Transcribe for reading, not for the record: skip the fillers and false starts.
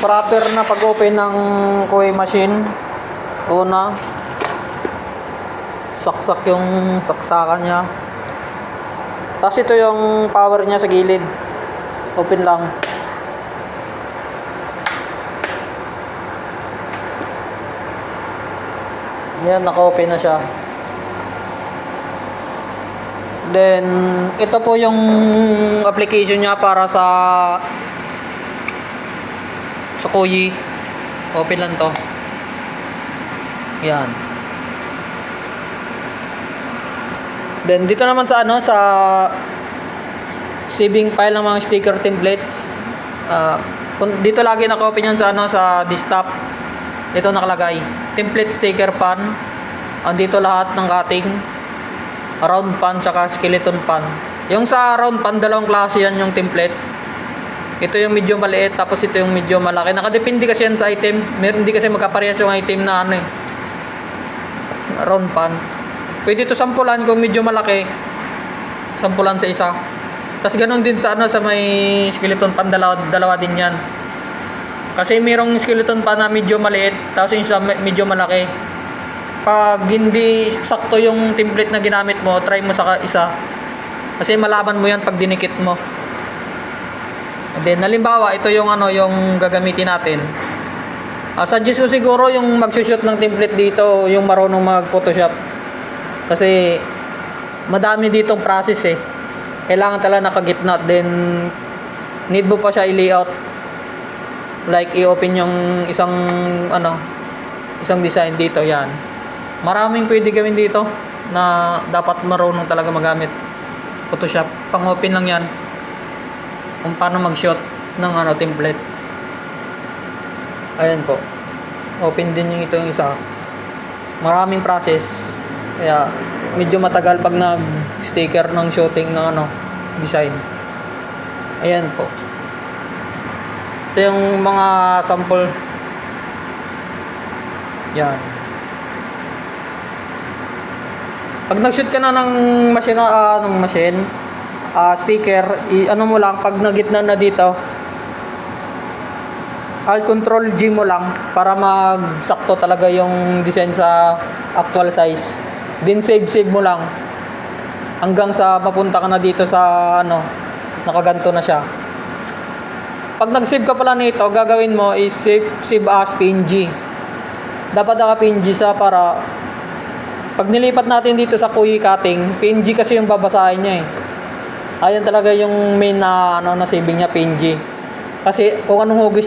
proper na pag-open ng koi machine. Una, saksak yung saksakan niya. Tapos ito yung power niya sa gilid. Open lang. Yan, naka-open na siya. Then, ito po yung application niya para sa koi. Open lang to. Yan. Then, dito naman sa sa saving file ng mga sticker templates. Dito lagi naka-open yan sa sa desktop. Ito nakalagay. Template sticker pan. Andito lahat ng cutting. Round pan tsaka skeleton pan. Yung sa round pan, dalawang klase yan yung template. Ito yung medyo maliit, tapos ito yung medyo malaki. Nakadepende kasi yan sa item. Hindi kasi magkaparehas yung item na round pan. Pwede ito sampulan kung medyo malaki. Sampulan sa isa. Tapos ganun din sa sa may skeleton pan, dalawa din yan. Kasi mayroong skeleton pan na medyo maliit, tapos yung isa medyo malaki. Pag hindi sakto yung template na ginamit mo, try mo sa isa. Kasi malaman mo yan pag dinikit mo. And then, halimbawa, ito yung yung gagamitin natin. Suggest ko siguro yung magsushoot ng template dito, yung marunong mag-Photoshop. Kasi madami ditong process eh. Kailangan talaga nakagitna, then need mo pa siya i-layout. Like i-open yung isang design dito, yan. Maraming pwede gawin dito na dapat marunong talaga magamit Photoshop. Pang-open lang yan kung paano mag-shoot ng template. Ayan po. Open din yung ito yung isa. Maraming process. Kaya medyo matagal pag nag-sticker ng shooting ng design. Ayan po. Ito yung mga sample. Yan. Pag nag-shoot ka na ng sticker, mo lang pag nagitna na dito, Alt Control G mo lang para magsakto talaga yung design sa actual size. Then save mo lang hanggang sa papunta ka na dito sa nakaganto na siya. Pag nag-save ka pala nito, gagawin mo is save as PNG. Dapat naka-PNG siya para pag nilipat natin dito sa koi cutting, PNG kasi yung babasahin niya eh. Ayan talaga yung main na saving niya, PNG. Kasi kung anong hugis niya